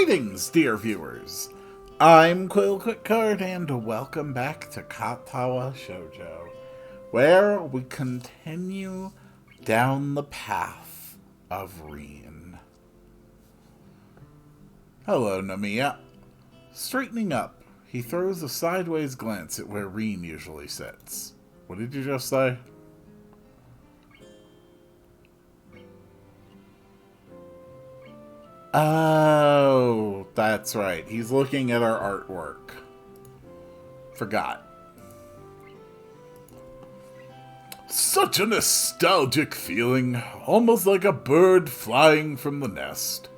Greetings, dear viewers. I'm Quill Quickcard, and welcome back to Katawa Shoujo, where we continue down the path of Reen. Hello, Namiya. Straightening up, he throws a sideways glance at where Reen usually sits. What did you just say? Oh, that's right. He's looking at our artwork. Forgot. Such a nostalgic feeling, almost like a bird flying from the nest.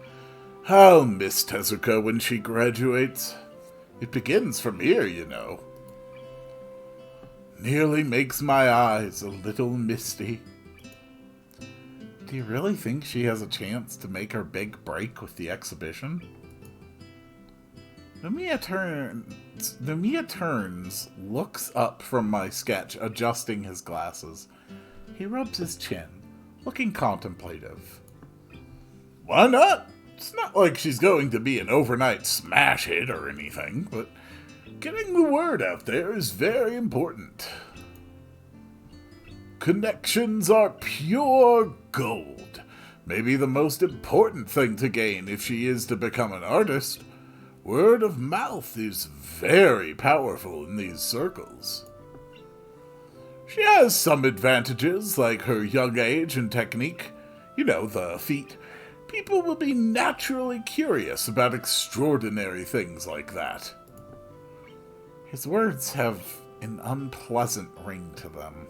I'll miss Tezuka when she graduates. It begins from here, you know. Nearly makes my eyes a little misty. Do you really think she has a chance to make her big break with the exhibition? Nomiya turns, looks up from my sketch, adjusting his glasses. He rubs his chin, looking contemplative. Why not? It's not like she's going to be an overnight smash hit or anything, but getting the word out there is very important. Connections are pure gold. Maybe the most important thing to gain if she is to become an artist. Word of mouth is very powerful in these circles. She has some advantages, like her young age and technique. You know, the feat. People will be naturally curious about extraordinary things like that. His words have an unpleasant ring to them.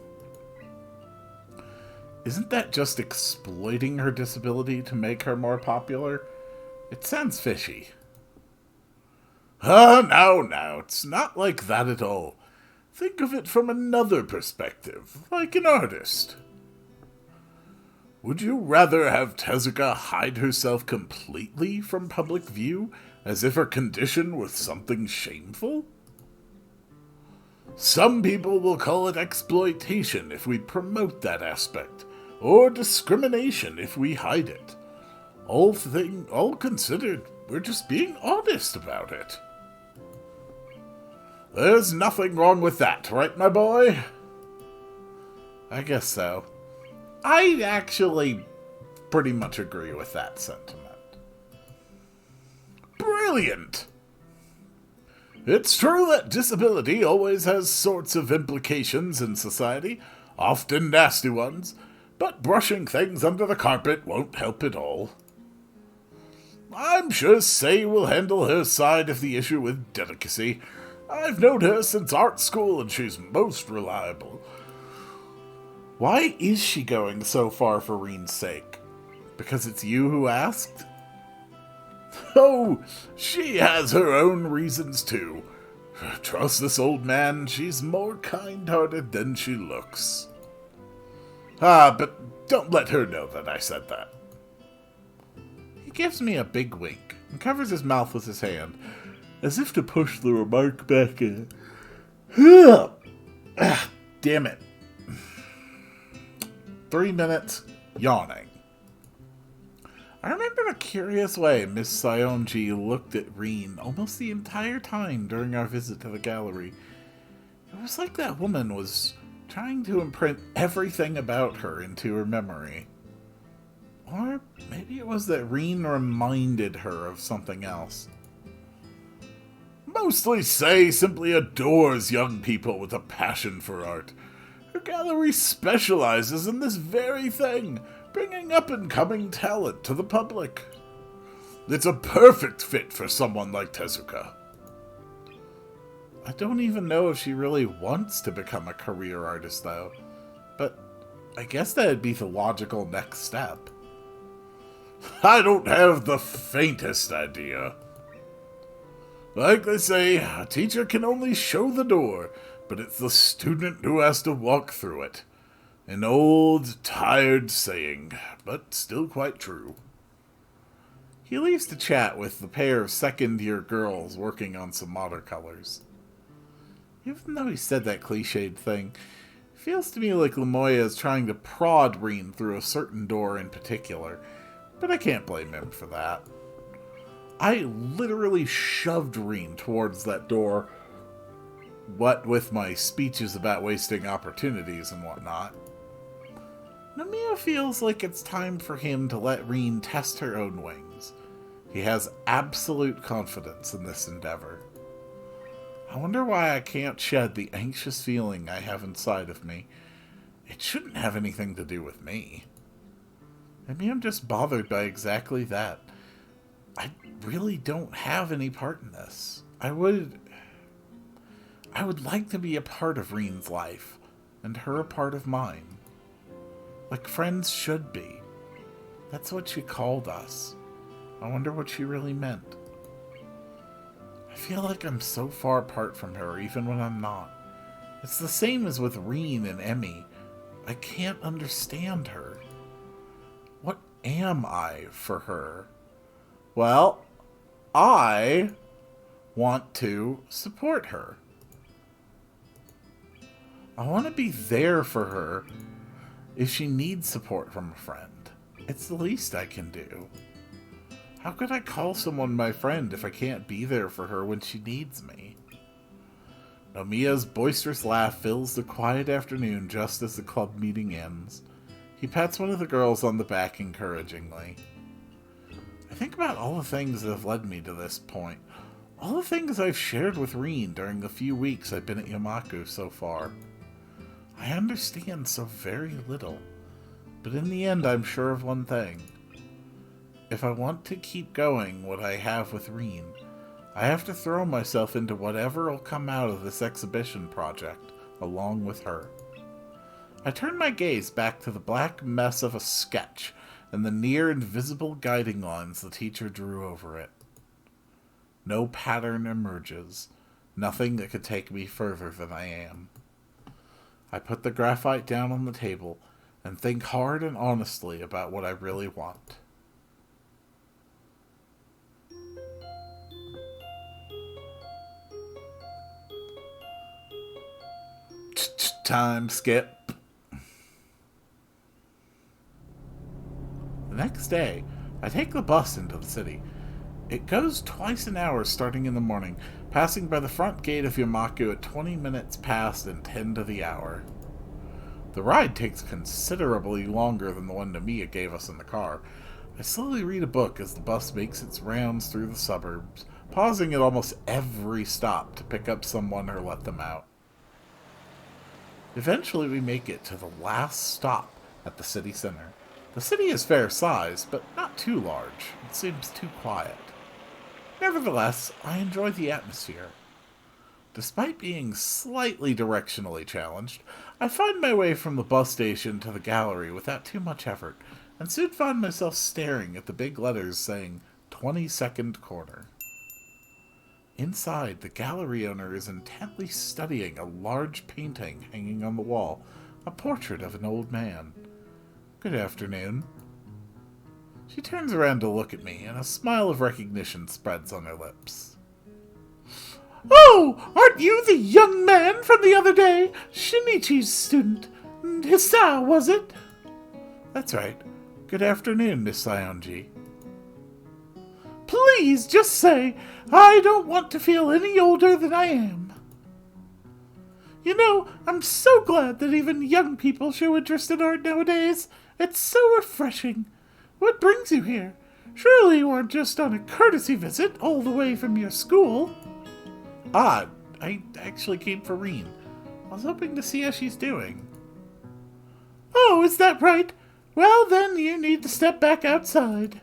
Isn't that just exploiting her disability to make her more popular? It sounds fishy. No, it's not like that at all. Think of it from another perspective, like an artist. Would you rather have Tezuka hide herself completely from public view, as if her condition was something shameful? Some people will call it exploitation if we promote that aspect, or discrimination if we hide it. All considered, we're just being honest about it. There's nothing wrong with that, right, my boy? I guess so. I actually pretty much agree with that sentiment. Brilliant! It's true that disability always has sorts of implications in society, often nasty ones, but brushing things under the carpet won't help at all. I'm sure Sei will handle her side of the issue with delicacy. I've known her since art school, and she's most reliable. Why is she going so far for Reen's sake? Because it's you who asked? Oh, she has her own reasons too. Trust this old man, she's more kind-hearted than she looks. But don't let her know that I said that. He gives me a big wink and covers his mouth with his hand, as if to push the remark back in. Damn it. 3 minutes, yawning. I remember the curious way Miss Saionji looked at Reen almost the entire time during our visit to the gallery. It was like that woman was trying to imprint everything about her into her memory. Or maybe it was that Reen reminded her of something else. Mostly Sei simply adores young people with a passion for art. Her gallery specializes in this very thing, bringing up-and-coming talent to the public. It's a perfect fit for someone like Tezuka. I don't even know if she really wants to become a career artist, though. But I guess that'd be the logical next step. I don't have the faintest idea. Like they say, a teacher can only show the door, but it's the student who has to walk through it. An old, tired saying, but still quite true. He leaves to chat with the pair of second-year girls working on some watercolors. Even though he said that cliched thing, it feels to me like Lamoya is trying to prod Reen through a certain door in particular, but I can't blame him for that. I literally shoved Reen towards that door, what with my speeches about wasting opportunities and whatnot. Nomiya feels like it's time for him to let Reen test her own wings. He has absolute confidence in this endeavor. I wonder why I can't shed the anxious feeling I have inside of me. It shouldn't have anything to do with me. Maybe I'm just bothered by exactly that. I really don't have any part in this. I would like to be a part of Reen's life, and her a part of mine. Like friends should be. That's what she called us. I wonder what she really meant. I feel like I'm so far apart from her, even when I'm not. It's the same as with Reen and Emmy. I can't understand her. What am I for her? Well, I want to support her. I want to be there for her if she needs support from a friend. It's the least I can do. How could I call someone my friend if I can't be there for her when she needs me? Nomiya's boisterous laugh fills the quiet afternoon just as the club meeting ends. He pats one of the girls on the back encouragingly. I think about all the things that have led me to this point. All the things I've shared with Reen during the few weeks I've been at Yamaku so far. I understand so very little, but in the end I'm sure of one thing. If I want to keep going what I have with Reen, I have to throw myself into whatever will come out of this exhibition project, along with her. I turn my gaze back to the black mess of a sketch and the near invisible guiding lines the teacher drew over it. No pattern emerges, nothing that could take me further than I am. I put the graphite down on the table and think hard and honestly about what I really want. Time skip. The next day, I take the bus into the city. It goes twice an hour starting in the morning, passing by the front gate of Yamaku at 20 minutes past and 10 to the hour. The ride takes considerably longer than the one Nomiya gave us in the car. I slowly read a book as the bus makes its rounds through the suburbs, pausing at almost every stop to pick up someone or let them out. Eventually we make it to the last stop at the city center. The city is fair size, but not too large. It seems too quiet. Nevertheless, I enjoy the atmosphere. Despite being slightly directionally challenged, I find my way from the bus station to the gallery without too much effort, and soon find myself staring at the big letters saying 22nd Corner. Inside, the gallery owner is intently studying a large painting hanging on the wall, a portrait of an old man. Good afternoon. She turns around to look at me, and a smile of recognition spreads on her lips. Oh, aren't you the young man from the other day? Shinichi's student. Hisa, was it? That's right. Good afternoon, Miss Sionji. Please, just say, I don't want to feel any older than I am. You know, I'm so glad that even young people show interest in art nowadays. It's so refreshing. What brings you here? Surely you aren't just on a courtesy visit all the way from your school. I actually came for Reen. I was hoping to see how she's doing. Oh, is that right? Well, then you need to step back outside.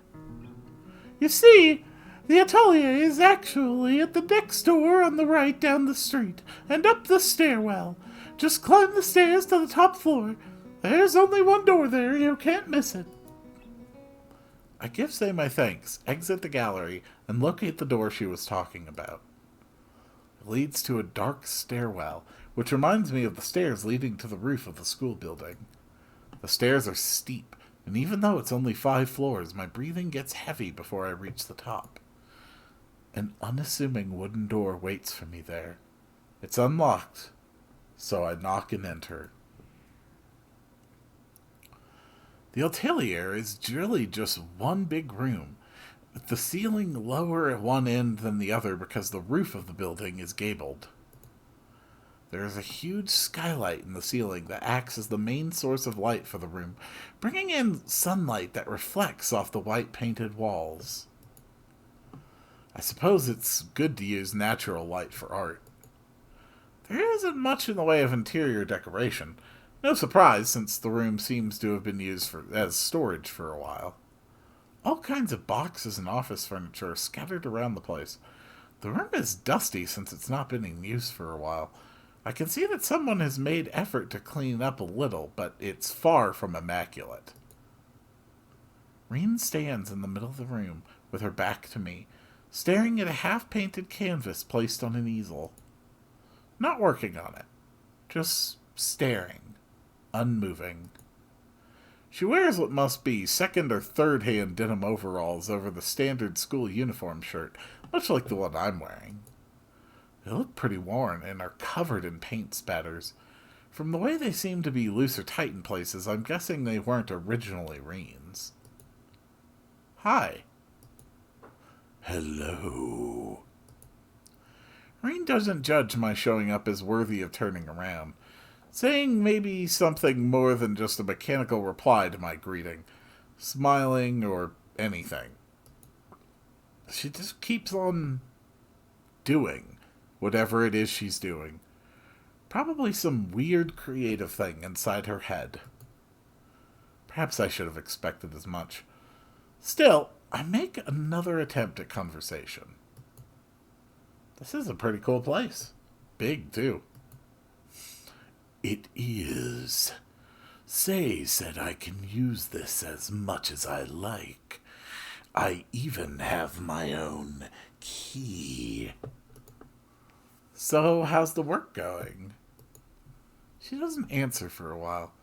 You see, the atelier is actually at the next door on the right down the street, and up the stairwell. Just climb the stairs to the top floor. There's only one door there, you can't miss it. I give Sei my thanks, exit the gallery, and locate the door she was talking about. It leads to a dark stairwell, which reminds me of the stairs leading to the roof of the school building. The stairs are steep, and even though it's only 5 floors, my breathing gets heavy before I reach the top. An unassuming wooden door waits for me there. It's unlocked, so I knock and enter. The atelier is really just one big room. with the ceiling lower at one end than the other because the roof of the building is gabled. There is a huge skylight in the ceiling that acts as the main source of light for the room, bringing in sunlight that reflects off the white painted walls. I suppose it's good to use natural light for art. There isn't much in the way of interior decoration. No surprise, since the room seems to have been used as storage for a while. All kinds of boxes and office furniture are scattered around the place. The room is dusty since it's not been in use for a while. I can see that someone has made effort to clean up a little, but it's far from immaculate. Reen stands in the middle of the room, with her back to me, staring at a half-painted canvas placed on an easel. Not working on it, just staring, unmoving. She wears what must be second or third-hand denim overalls over the standard school uniform shirt, much like the one I'm wearing. They look pretty worn and are covered in paint spatters. From the way they seem to be loose or tight in places, I'm guessing they weren't originally Reen's. Hi. Hello. Reen doesn't judge my showing up as worthy of turning around, saying maybe something more than just a mechanical reply to my greeting, smiling or anything. She just keeps on doing whatever it is she's doing. Probably some weird creative thing inside her head. Perhaps I should have expected as much. Still, I make another attempt at conversation. This is a pretty cool place. Big, too. It is. Say said I can use this as much as I like. I even have my own key. So, how's the work going? She doesn't answer for a while.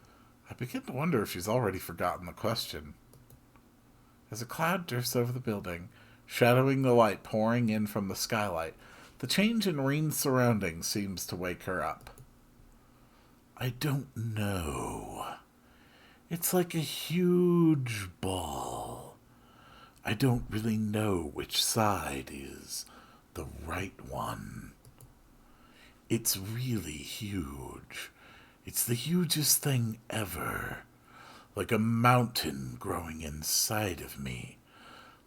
I begin to wonder if she's already forgotten the question. As a cloud drifts over the building, shadowing the light pouring in from the skylight, the change in Reen's surroundings seems to wake her up. I don't know. It's like a huge ball. I don't really know which side is the right one. It's really huge. It's the hugest thing ever. Like a mountain growing inside of me.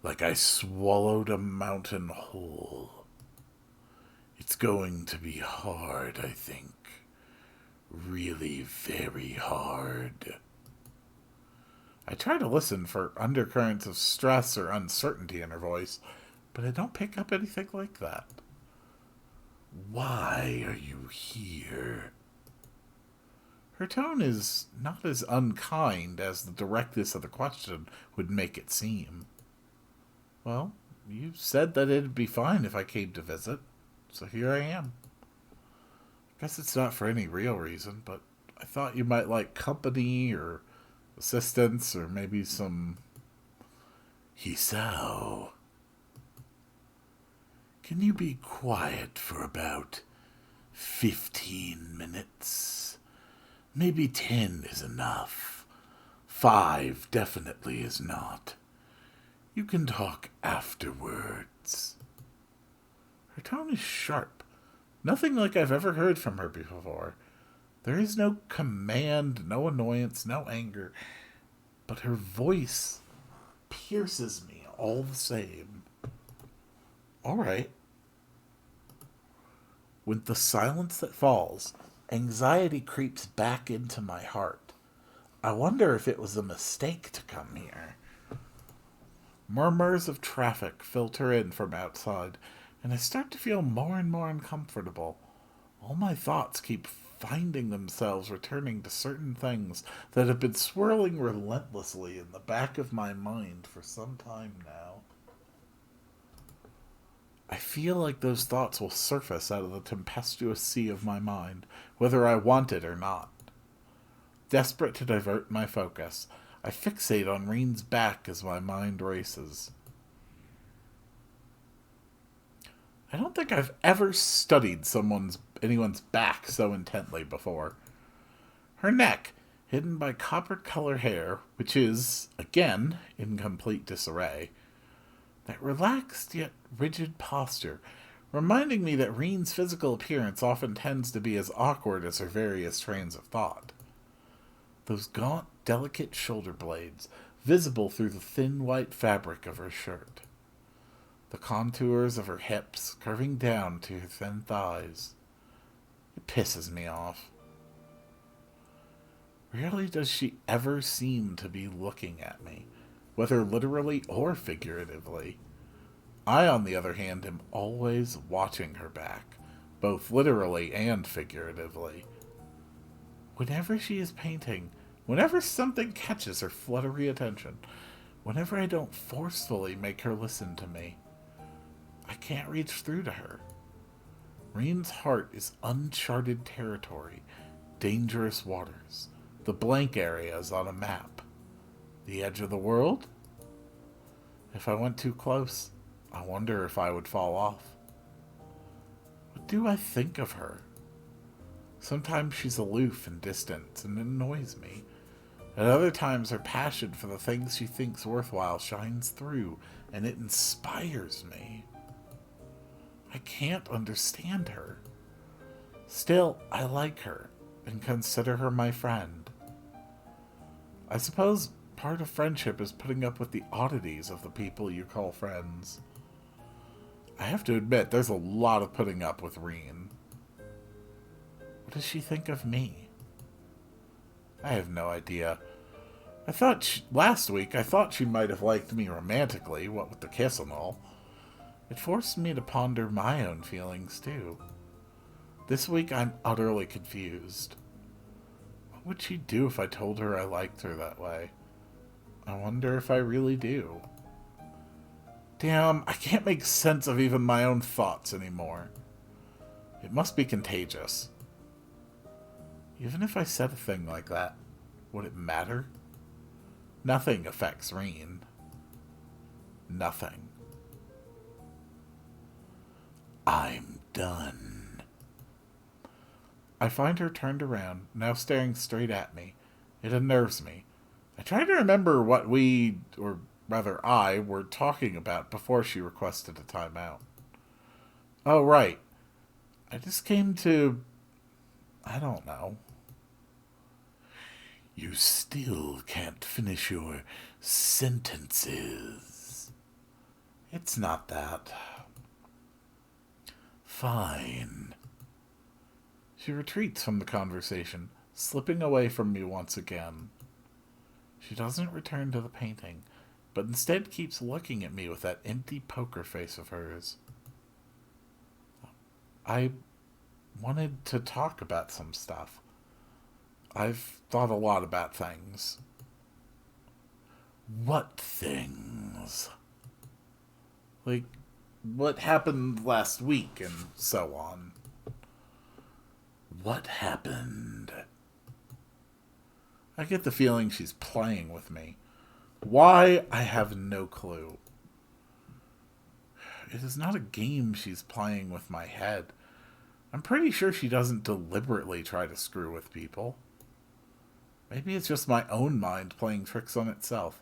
Like I swallowed a mountain whole. It's going to be hard, I think. Really very hard. I try to listen for undercurrents of stress or uncertainty in her voice, but I don't pick up anything like that. Why are you here? Her tone is not as unkind as the directness of the question would make it seem. Well, you said that it'd be fine if I came to visit, so here I am. Guess it's not for any real reason, but I thought you might like company or assistance or maybe some hisao. Can you be quiet for about 15 minutes? Maybe 10 is enough. 5 definitely is not. You can talk afterwards. Her tone is sharp. Nothing like I've ever heard from her before. There is no command, no annoyance, no anger. But her voice pierces me all the same. All right. With the silence that falls, anxiety creeps back into my heart. I wonder if it was a mistake to come here. Murmurs of traffic filter in from outside, and I start to feel more and more uncomfortable. All my thoughts keep finding themselves returning to certain things that have been swirling relentlessly in the back of my mind for some time now. I feel like those thoughts will surface out of the tempestuous sea of my mind, whether I want it or not. Desperate to divert my focus, I fixate on Reen's back as my mind races. I don't think I've ever studied anyone's back so intently before. Her neck, hidden by copper-colored hair, which is, again, in complete disarray. That relaxed yet rigid posture, reminding me that Reen's physical appearance often tends to be as awkward as her various trains of thought. Those gaunt, delicate shoulder blades, visible through the thin white fabric of her shirt. The contours of her hips curving down to her thin thighs. It pisses me off. Rarely does she ever seem to be looking at me, whether literally or figuratively. I, on the other hand, am always watching her back, both literally and figuratively. Whenever she is painting, whenever something catches her fluttery attention, whenever I don't forcefully make her listen to me, I can't reach through to her. Reen's heart is uncharted territory, dangerous waters, the blank areas on a map. The edge of the world? If I went too close, I wonder if I would fall off. What do I think of her? Sometimes she's aloof and distant and annoys me. At other times, her passion for the things she thinks worthwhile shines through, and it inspires me. I can't understand her. Still, I like her and consider her my friend. I suppose part of friendship is putting up with the oddities of the people you call friends. I have to admit, there's a lot of putting up with Reen. What does she think of me? I have no idea. Last week, I thought she might have liked me romantically, what with the kiss and all. It forced me to ponder my own feelings, too. This week, I'm utterly confused. What would she do if I told her I liked her that way? I wonder if I really do. Damn, I can't make sense of even my own thoughts anymore. It must be contagious. Even if I said a thing like that, would it matter? Nothing affects Reen. Nothing. I'm done. I find her turned around, now staring straight at me. It unnerves me. I try to remember what I, were talking about before she requested a timeout. Oh, right. I just came to... I don't know. You still can't finish your sentences. It's not that. Fine. She retreats from the conversation, slipping away from me once again. She doesn't return to the painting, but instead keeps looking at me with that empty poker face of hers. I wanted to talk about some stuff. I've thought a lot about things. What things? Like, what happened last week and so on. What happened? I get the feeling she's playing with me. Why? I have no clue. It is not a game she's playing with my head. I'm pretty sure she doesn't deliberately try to screw with people. Maybe it's just my own mind playing tricks on itself.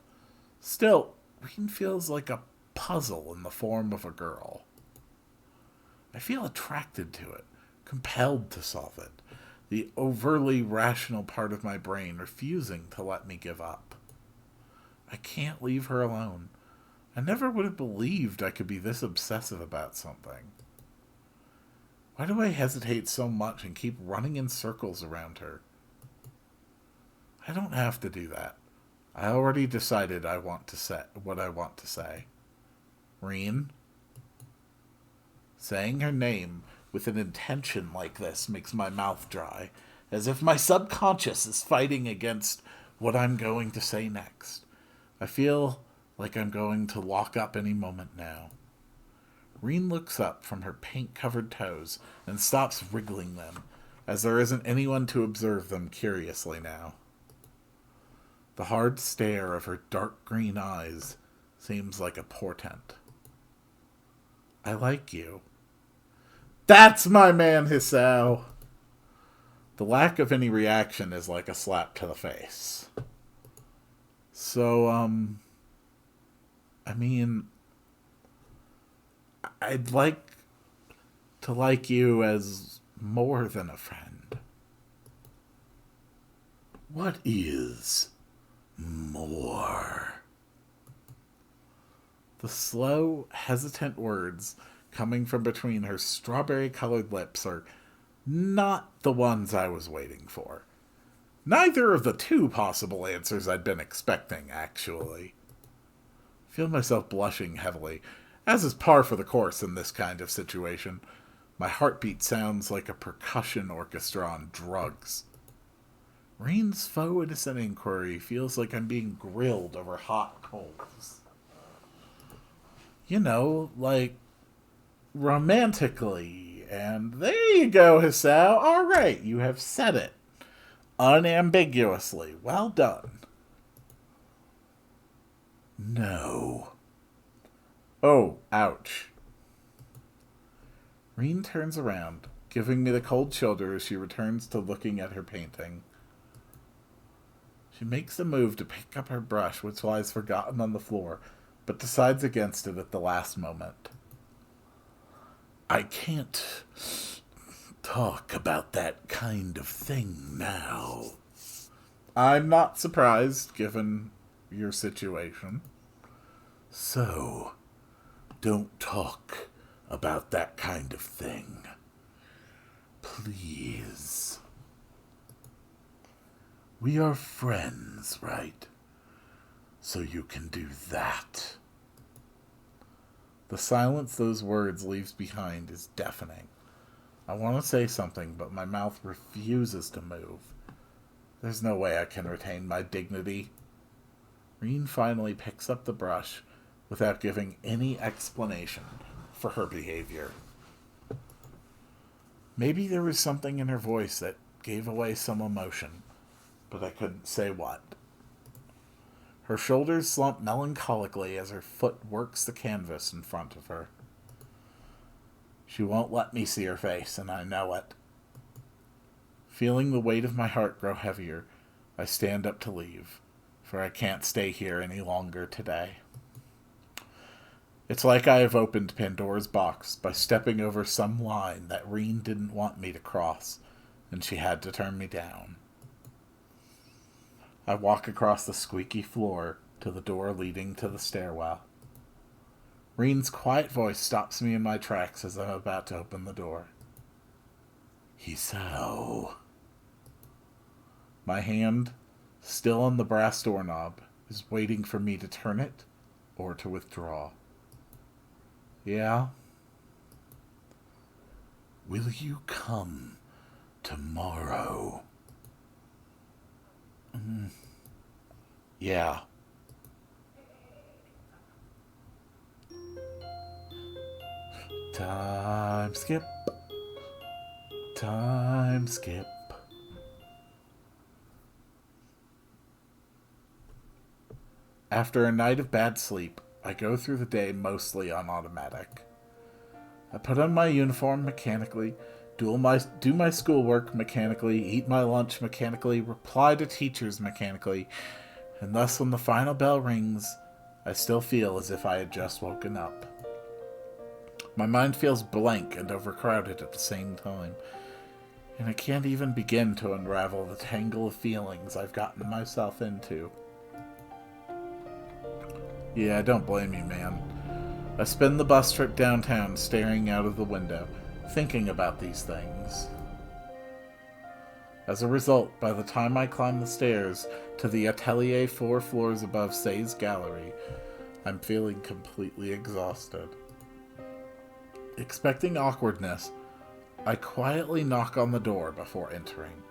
Still, Reen feels like a puzzle in the form of a girl. I feel attracted to it, compelled to solve it, the overly rational part of my brain refusing to let me give up. I can't leave her alone. I never would have believed I could be this obsessive about something. Why do I hesitate so much and keep running in circles around her? I don't have to do that. I already decided I want to say what I want to say. Reen? Saying her name with an intention like this makes my mouth dry, as if my subconscious is fighting against what I'm going to say next. I feel like I'm going to lock up any moment now. Reen looks up from her paint-covered toes and stops wriggling them, as there isn't anyone to observe them curiously now. The hard stare of her dark green eyes seems like a portent. I like you. That's my man, Hisao! The lack of any reaction is like a slap to the face. So, I'd like to like you as more than a friend. What is more? The slow, hesitant words coming from between her strawberry-colored lips are not the ones I was waiting for. Neither of the two possible answers I'd been expecting, actually. I feel myself blushing heavily, as is par for the course in this kind of situation. My heartbeat sounds like a percussion orchestra on drugs. Rain's faux innocent inquiry feels like I'm being grilled over hot coals. You know, like romantically. And there you go, Hisao. All right, you have said it. Unambiguously. Well done. No. Oh, ouch. Reen turns around, giving me the cold shoulder as she returns to looking at her painting. She makes a move to pick up her brush, which lies forgotten on the floor, but decides against it at the last moment. I can't talk about that kind of thing now. I'm not surprised, given your situation. So, don't talk about that kind of thing. Please. We are friends, right? So you can do that. The silence those words leaves behind is deafening. I want to say something, but my mouth refuses to move. There's no way I can retain my dignity. Reen finally picks up the brush without giving any explanation for her behavior. Maybe there was something in her voice that gave away some emotion, but I couldn't say what. Her shoulders slump melancholically as her foot works the canvas in front of her. She won't let me see her face, and I know it. Feeling the weight of my heart grow heavier, I stand up to leave, for I can't stay here any longer today. It's like I have opened Pandora's box by stepping over some line that Reen didn't want me to cross, and she had to turn me down. I walk across the squeaky floor to the door leading to the stairwell. Reen's quiet voice stops me in my tracks as I'm about to open the door. Hisao. My hand, still on the brass doorknob, is waiting for me to turn it or to withdraw. Yeah? Will you come tomorrow? Yeah. Time skip. Time skip. After a night of bad sleep, I go through the day mostly on automatic. I put on my uniform mechanically, do my schoolwork mechanically, eat my lunch mechanically, reply to teachers mechanically, and thus when the final bell rings, I still feel as if I had just woken up. My mind feels blank and overcrowded at the same time, and I can't even begin to unravel the tangle of feelings I've gotten myself into. Yeah, don't blame you, man. I spend the bus trip downtown staring out of the window, thinking about these things. As a result, by the time I climb the stairs to the atelier 4 floors above Say's gallery, I'm feeling completely exhausted. Expecting awkwardness, I quietly knock on the door before entering.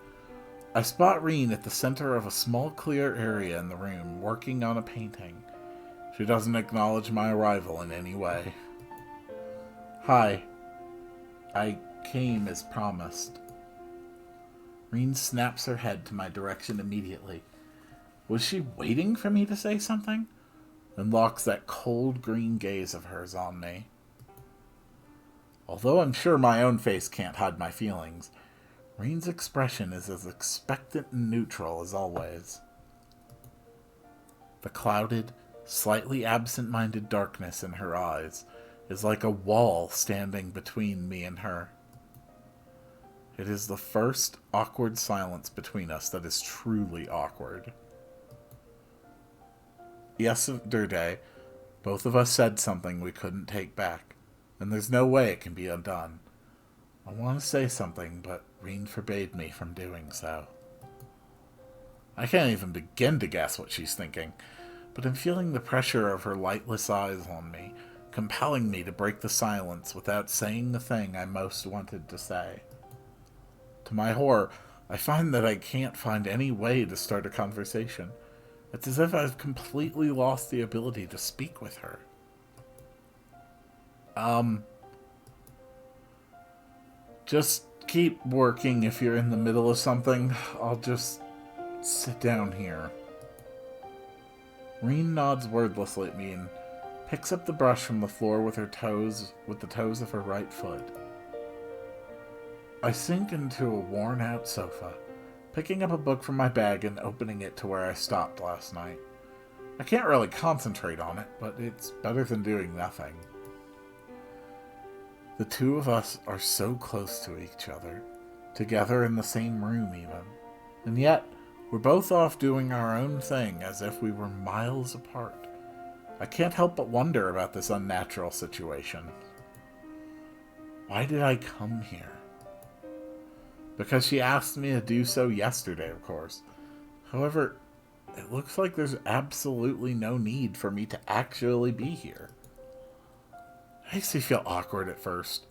I spot Reen at the center of a small clear area in the room, working on a painting. She doesn't acknowledge my arrival in any way. Hi. I came as promised. Reen snaps her head to my direction immediately. Was she waiting for me to say something? And locks that cold green gaze of hers on me. Although I'm sure my own face can't hide my feelings, Reen's expression is as expectant and neutral as always. The clouded, slightly absent-minded darkness in her eyes is like a wall standing between me and her. It is the first awkward silence between us that is truly awkward. Yesterday, both of us said something we couldn't take back, and there's no way it can be undone. I want to say something, but Reen forbade me from doing so. I can't even begin to guess what she's thinking, but I'm feeling the pressure of her lightless eyes on me, compelling me to break the silence without saying the thing I most wanted to say. To my horror, I find that I can't find any way to start a conversation. It's as if I've completely lost the ability to speak with her. Just keep working if you're in the middle of something. I'll just sit down here. Reen nods wordlessly at me and picks up the brush from the floor with the toes of her right foot. I sink into a worn-out sofa, picking up a book from my bag and opening it to where I stopped last night. I can't really concentrate on it, but it's better than doing nothing. The two of us are so close to each other, together in the same room even, and yet we're both off doing our own thing as if we were miles apart. I can't help but wonder about this unnatural situation. Why did I come here? Because she asked me to do so yesterday, of course. However, it looks like there's absolutely no need for me to actually be here. It makes me feel awkward at first,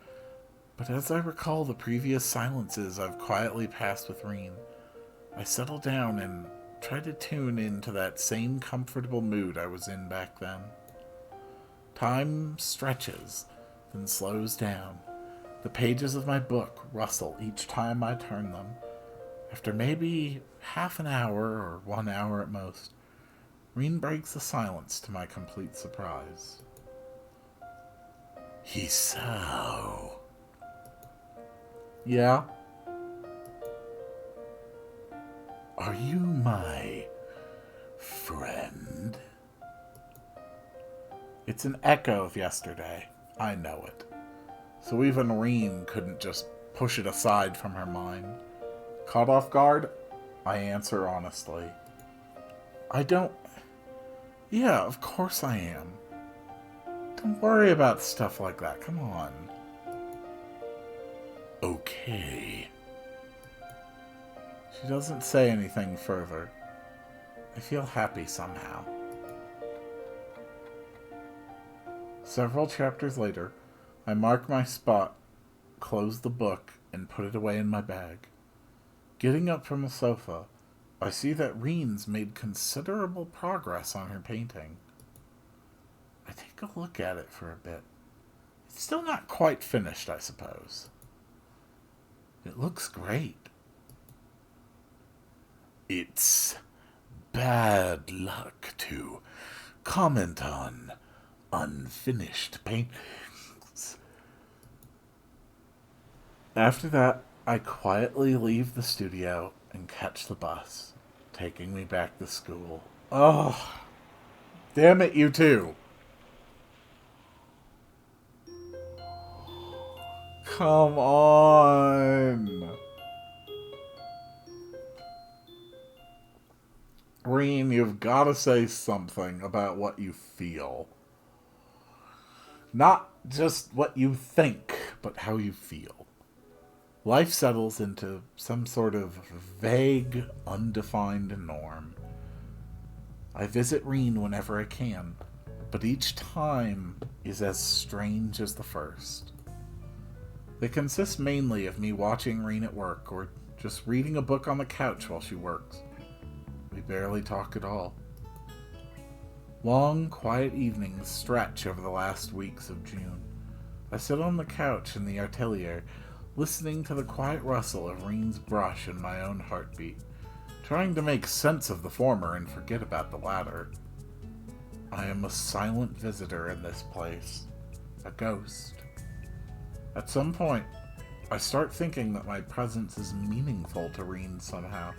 but as I recall the previous silences I've quietly passed with Reen, I settle down and try to tune into that same comfortable mood I was in back then. Time stretches, then slows down. The pages of my book rustle each time I turn them. After maybe half an hour, or 1 hour at most, Reen breaks the silence to my complete surprise. Hisao. Yeah? Are you my friend? It's an echo of yesterday. I know it. So even Reen couldn't just push it aside from her mind. Caught off guard, I answer honestly. I don't... Yeah, of course I am. Don't worry about stuff like that, come on. Okay. She doesn't say anything further. I feel happy somehow. Several chapters later, I mark my spot, close the book, and put it away in my bag. Getting up from the sofa, I see that Reen's made considerable progress on her painting. I take a look at it for a bit. It's still not quite finished, I suppose. It looks great. It's bad luck to comment on unfinished paintings. After that, I quietly leave the studio and catch the bus, taking me back to school. Oh, damn it, you two. Come on. Reen, you've got to say something about what you feel. Not just what you think, but how you feel. Life settles into some sort of vague, undefined norm. I visit Reen whenever I can, but each time is as strange as the first. They consist mainly of me watching Reen at work or just reading a book on the couch while she works. We barely talk at all. Long, quiet evenings stretch over the last weeks of June. I sit on the couch in the atelier, listening to the quiet rustle of Reen's brush and my own heartbeat, trying to make sense of the former and forget about the latter. I am a silent visitor in this place, a ghost. At some point, I start thinking that my presence is meaningful to Reen somehow,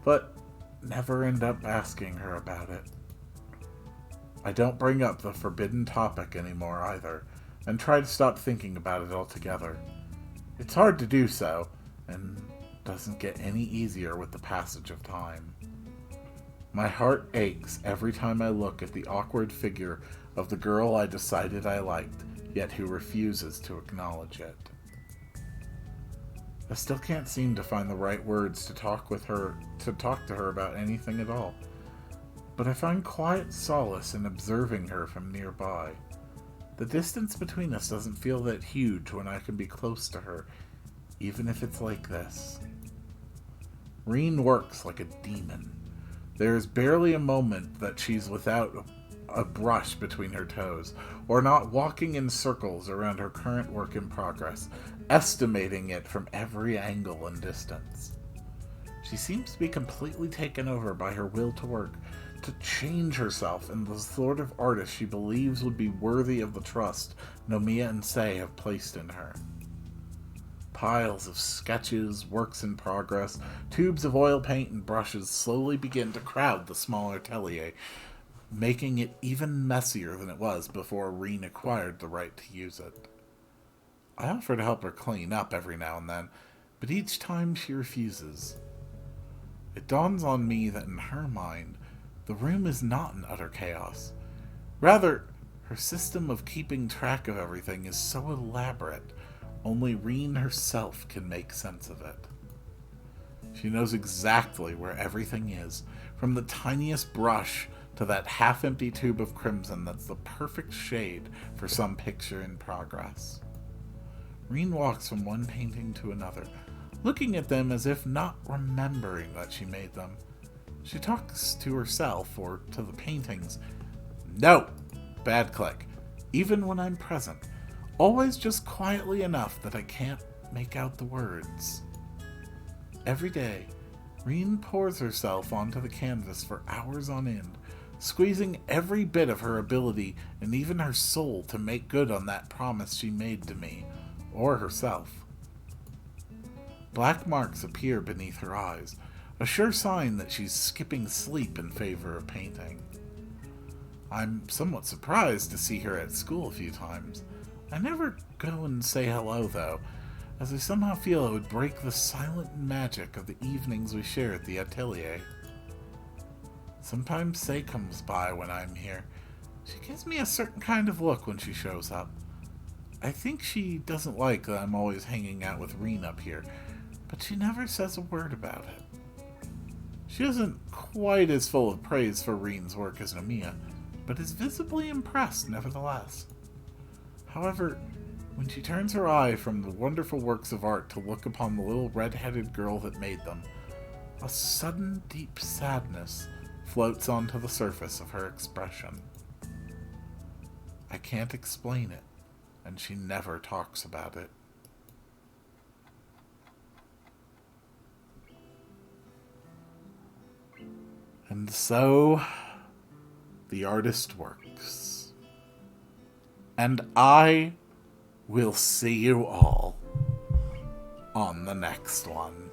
but never end up asking her about it. I don't bring up the forbidden topic anymore either, and try to stop thinking about it altogether. It's hard to do so, and doesn't get any easier with the passage of time. My heart aches every time I look at the awkward figure of the girl I decided I liked, yet who refuses to acknowledge it. I still can't seem to find the right words to talk to her about anything at all, but I find quiet solace in observing her from nearby. The distance between us doesn't feel that huge when I can be close to her, even if it's like this. Reen works like a demon. There is barely a moment that she's without a brush between her toes, or not walking in circles around her current work in progress, estimating it from every angle and distance. She seems to be completely taken over by her will to work, to change herself into the sort of artist she believes would be worthy of the trust Nomiya and Sei have placed in her. Piles of sketches, works in progress, tubes of oil paint and brushes slowly begin to crowd the smaller atelier, making it even messier than it was before Reen acquired the right to use it. I offer to help her clean up every now and then, but each time she refuses. It dawns on me that in her mind, the room is not in utter chaos. Rather, her system of keeping track of everything is so elaborate, only Reen herself can make sense of it. She knows exactly where everything is, from the tiniest brush to that half-empty tube of crimson that's the perfect shade for some picture in progress. Reen walks from one painting to another, looking at them as if not remembering that she made them. She talks to herself or to the paintings. No! Bad click. Even when I'm present. Always just quietly enough that I can't make out the words. Every day, Reen pours herself onto the canvas for hours on end, squeezing every bit of her ability and even her soul to make good on that promise she made to me, or herself. Black marks appear beneath her eyes, a sure sign that she's skipping sleep in favor of painting. I'm somewhat surprised to see her at school a few times. I never go and say hello, though, as I somehow feel it would break the silent magic of the evenings we share at the atelier. Sometimes Sei comes by when I'm here. She gives me a certain kind of look when she shows up. I think she doesn't like that I'm always hanging out with Reen up here, but she never says a word about it. She isn't quite as full of praise for Reen's work as Nomiya, but is visibly impressed nevertheless. However, when she turns her eye from the wonderful works of art to look upon the little red-headed girl that made them, a sudden deep sadness floats onto the surface of her expression. I can't explain it, and she never talks about it. And so, the artist works. And I will see you all on the next one.